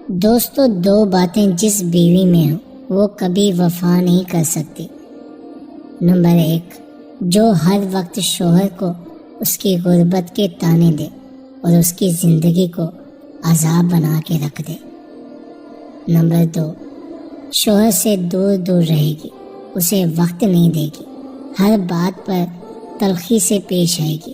دوستو، دو باتیں جس بیوی میں ہوں وہ کبھی وفا نہیں کر سکتی۔ نمبر 1، جو ہر وقت شوہر کو اس کی غربت کے تانے دے اور اس کی زندگی کو عذاب بنا کے رکھ دے۔ نمبر 2، شوہر سے دور دور رہے گی، اسے وقت نہیں دے گی، ہر بات پر تلخی سے پیش آئے گی۔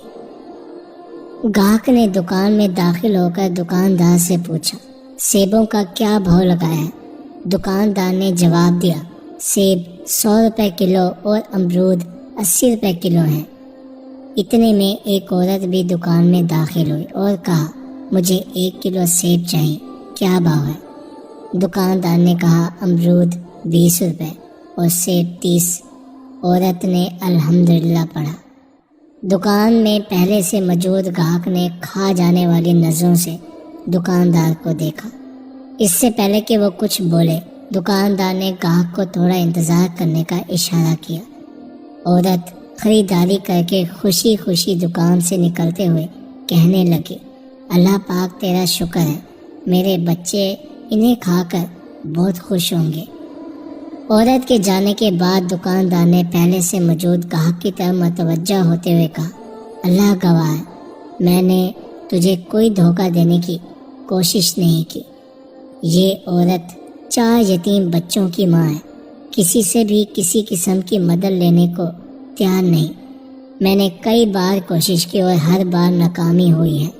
گاہک نے دکان میں داخل ہو کر دکاندار سے پوچھا، سیبوں کا کیا بھاؤ لگایا ہے؟ دکاندار نے جواب دیا، سیب 100 روپے کلو اور امرود 80 روپے کلو ہیں۔ اتنے میں ایک عورت بھی دکان میں داخل ہوئی اور کہا، مجھے 1 کلو سیب چاہیے، کیا بھاؤ ہے؟ دکاندار نے کہا، امرود 20 روپے اور سیب 30۔ عورت نے الحمدللہ پڑھا۔ دکان میں پہلے سے موجود گاہک نے کھا جانے والی نظروں سے دکاندار کو دیکھا۔ اس سے پہلے کہ وہ کچھ بولے، دکاندار نے گاہک کو تھوڑا انتظار کرنے کا اشارہ کیا۔ عورت خریداری کر کے خوشی خوشی دکان سے نکلتے ہوئے کہنے لگی، اللہ پاک تیرا شکر ہے، میرے بچے انہیں کھا کر بہت خوش ہوں گے۔ عورت کے جانے کے بعد دکاندار نے پہلے سے موجود گاہک کی طرف متوجہ ہوتے ہوئے کہا، اللہ گواہ ہے، میں نے تجھے کوئی دھوکہ دینے کی کوشش نہیں کی۔ یہ عورت 4 یتیم بچوں کی ماں ہے، کسی سے بھی کسی قسم کی مدد لینے کو تیار نہیں۔ میں نے کئی بار کوشش کی اور ہر بار ناکامی ہوئی ہے۔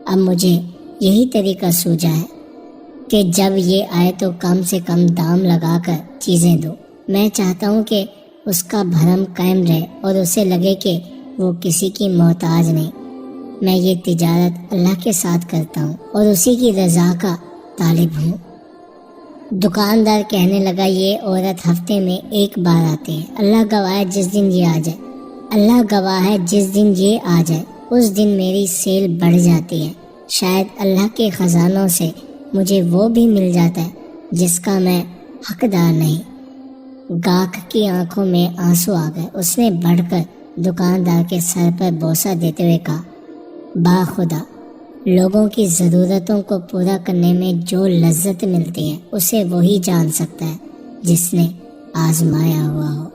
اب مجھے یہی طریقہ سوجا ہے کہ جب یہ آئے تو کم سے کم دام لگا کر چیزیں دو۔ میں چاہتا ہوں کہ اس کا بھرم قائم رہے اور اسے لگے کہ وہ کسی کی محتاج نہیں۔ میں یہ تجارت اللہ کے ساتھ کرتا ہوں اور اسی کی رضا کا طالب ہوں۔ دکاندار کہنے لگا، یہ عورت ہفتے میں 1 بار آتی ہے، اللہ گواہ ہے جس دن یہ آ جائے، اللہ گواہ ہے جس دن یہ آ جائے اس دن میری سیل بڑھ جاتی ہے، شاید اللہ کے خزانوں سے مجھے وہ بھی مل جاتا ہے جس کا میں حقدار نہیں۔ گاہک کی آنکھوں میں آنسو آ گئے۔ اس نے بڑھ کر دکاندار کے سر پر بوسہ دیتے ہوئے کہا، با خدا، لوگوں کی ضرورتوں کو پورا کرنے میں جو لذت ملتی ہے اسے وہی جان سکتا ہے جس نے آزمایا ہوا ہو۔